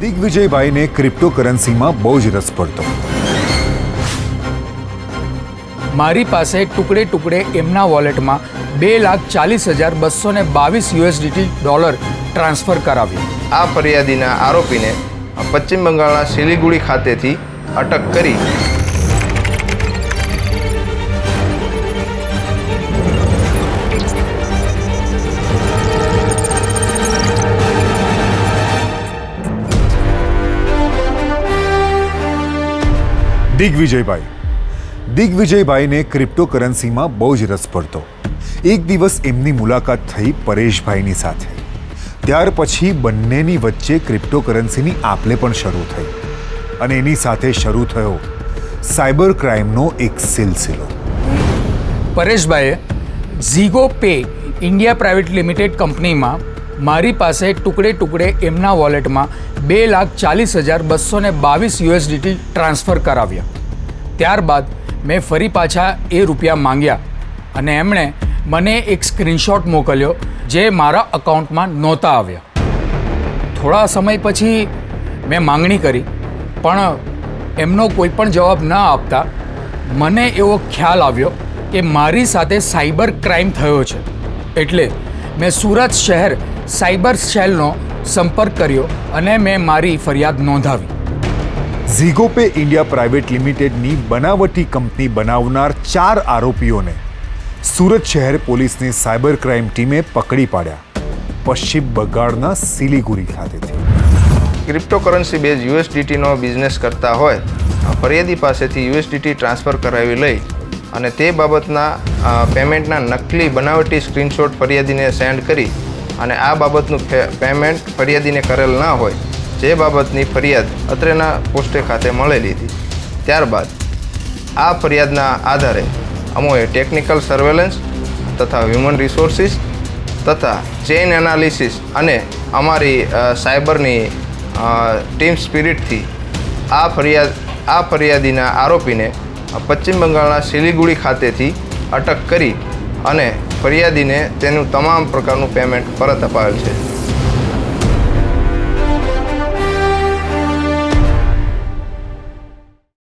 દિગ્વિજયભાઈને ક્રિપ્ટોકરન્સીમાં બહુ જ રસ પડતો. મારી પાસે ટુકડે ટુકડે એમના વોલેટમાં $2,40,222 ટ્રાન્સફર કરાવ્યું. આ ફરિયાદીના આરોપીને પશ્ચિમ બંગાળના સિલિગુડી ખાતેથી અટક કરી દિગ્વિજયભાઈને ક્રિપ્ટોકરન્સીમાં બહુ જ રસ પડતો. એક દિવસ એમની મુલાકાત થઈ પરેશભાઈની સાથે. ત્યાર પછી બંનેની વચ્ચે ક્રિપ્ટોકરન્સીની આપ-લે પણ શરૂ થઈ અને એની સાથે શરૂ થયો સાયબર ક્રાઇમનો એક સિલસિલો. પરેશભાઈએ ઝીગો પે ઇન્ડિયા પ્રાઇવેટ લિમિટેડ કંપનીમાં મારી પાસે ટુકડે ટુકડે એમના વોલેટમાં $2,40,222 ટ્રાન્સફર કરાવ્યા. ત્યારબાદ મેં ફરી પાછા એ રૂપિયા માંગ્યા અને એમણે મને એક સ્ક્રીનશોટ મોકલ્યો જે મારા અકાઉન્ટમાં નહોતા આવ્યા. થોડા સમય પછી મેં માંગણી કરી પણ એમનો કોઈ પણ જવાબ ન આપતા મને એવો ખ્યાલ આવ્યો કે મારી સાથે સાયબર ક્રાઇમ થયો છે. એટલે મેં સુરત શહેર સાયબર સેલનો સંપર્ક કર્યો અને મેં મારી ફરિયાદ નોંધાવી. ઝીગો પે ઇન્ડિયા પ્રાઇવેટ લિમિટેડની બનાવટી કંપની બનાવનાર 4 આરોપીઓને સુરત શહેર પોલીસની સાયબર ક્રાઇમ ટીમે પકડી પાડ્યા પશ્ચિમ બંગાળના સિલિગુડી ખાતેથી. ક્રિપ્ટોકરન્સી બેઝ યુએસડીટીનો બિઝનેસ કરતા હોય ફરિયાદી પાસેથી યુએસડીટી ટ્રાન્સફર કરાવી લઈ અને તે બાબતના પેમેન્ટના નકલી બનાવટી સ્ક્રીનશોટ ફરિયાદીને સેન્ડ કરી અને આ બાબતનું પેમેન્ટ ફરિયાદીને કરેલ ના હોય જે બાબતની ફરિયાદ અત્રેના પોસ્ટે ખાતે મળેલી હતી. ત્યારબાદ આ ફરિયાદના આધારે અમોએ ટેકનિકલ સર્વેલન્સ તથા હ્યુમન રિસોર્સિસ તથા ચેઇન એનાલિસિસ અને અમારી સાયબરની ટીમ સ્પિરિટથી આ ફરિયાદીના આરોપીને પશ્ચિમ બંગાળના સિલિગુડી ખાતેથી અટક કરી અને ફરિયાદીને તેનું તમામ પ્રકારનું પેમેન્ટ પરત અપાવેલ છે.